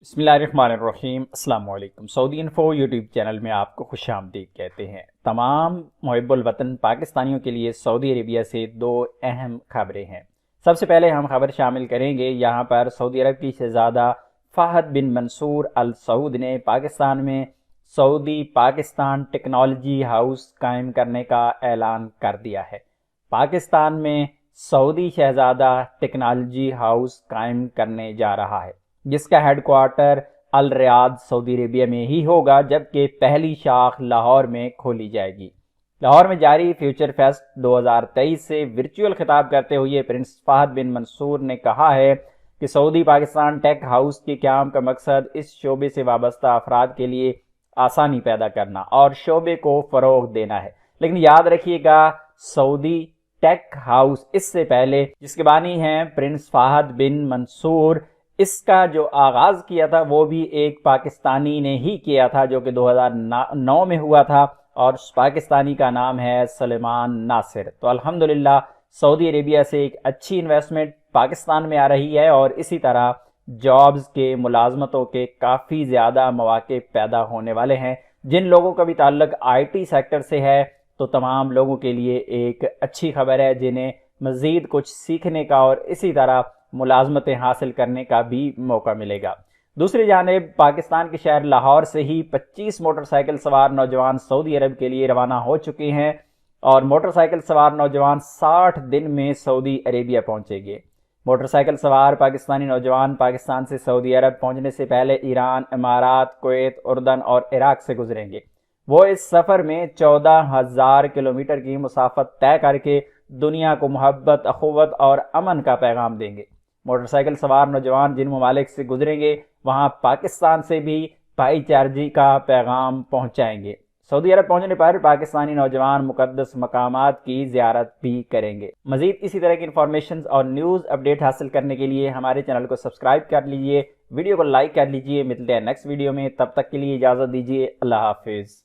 بسم اللہ الرحمن الرحیم۔ السلام علیکم۔ سعودی انفو یوٹیوب چینل میں آپ کو خوش آمدید کہتے ہیں۔ تمام محب الوطن پاکستانیوں کے لیے سعودی عربیہ سے دو اہم خبریں ہیں۔ سب سے پہلے ہم خبر شامل کریں گے، یہاں پر سعودی عرب کی شہزادہ فہد بن منصور ال سعود نے پاکستان میں سعودی پاکستان ٹیکنالوجی ہاؤس قائم کرنے کا اعلان کر دیا ہے۔ پاکستان میں سعودی شہزادہ ٹیکنالوجی ہاؤس قائم کرنے جا رہا ہے، جس کا ہیڈ کوارٹر الریاض سعودی عربیہ میں ہی ہوگا، جبکہ پہلی شاخ لاہور میں کھولی جائے گی۔ لاہور میں جاری فیوچر فیسٹ 2023 سے ورچوئل خطاب کرتے ہوئے پرنس فہد بن منصور نے کہا ہے کہ سعودی پاکستان ٹیک ہاؤس کے قیام کا مقصد اس شعبے سے وابستہ افراد کے لیے آسانی پیدا کرنا اور شعبے کو فروغ دینا ہے۔ لیکن یاد رکھیے گا، سعودی ٹیک ہاؤس اس سے پہلے، جس کے بانی ہیں پرنس فہد بن منصور، اس کا جو آغاز کیا تھا وہ بھی ایک پاکستانی نے ہی کیا تھا، جو کہ 2009 میں ہوا تھا، اور اس پاکستانی کا نام ہے سلیمان ناصر۔ تو الحمدللہ سعودی عربیہ سے ایک اچھی انویسٹمنٹ پاکستان میں آ رہی ہے، اور اسی طرح جابز کے، ملازمتوں کے کافی زیادہ مواقع پیدا ہونے والے ہیں۔ جن لوگوں کا بھی تعلق آئی ٹی سیکٹر سے ہے تو تمام لوگوں کے لیے ایک اچھی خبر ہے، جنہیں مزید کچھ سیکھنے کا اور اسی طرح ملازمتیں حاصل کرنے کا بھی موقع ملے گا۔ دوسری جانب پاکستان کے شہر لاہور سے ہی 25 موٹر سائیکل سوار نوجوان سعودی عرب کے لیے روانہ ہو چکے ہیں، اور موٹر سائیکل سوار نوجوان 60 دن میں سعودی عربیہ پہنچیں گے۔ موٹر سائیکل سوار پاکستانی نوجوان پاکستان سے سعودی عرب پہنچنے سے پہلے ایران، امارات، کویت، اردن اور عراق سے گزریں گے۔ وہ اس سفر میں 14,000 کلومیٹر کی مسافت طے کر کے دنیا کو محبت، اخوت اور امن کا پیغام دیں گے۔ موٹر سائیکل سوار نوجوان جن ممالک سے گزریں گے، وہاں پاکستان سے بھی بھائی چارگی کا پیغام پہنچائیں گے۔ سعودی عرب پہنچنے پر پاکستانی نوجوان مقدس مقامات کی زیارت بھی کریں گے۔ مزید اسی طرح کی انفارمیشنز اور نیوز اپڈیٹ حاصل کرنے کے لیے ہمارے چینل کو سبسکرائب کر لیجئے، ویڈیو کو لائک کر لیجئے۔ ملتے ہیں نیکسٹ ویڈیو میں، تب تک کے لیے اجازت دیجیے۔ اللہ حافظ۔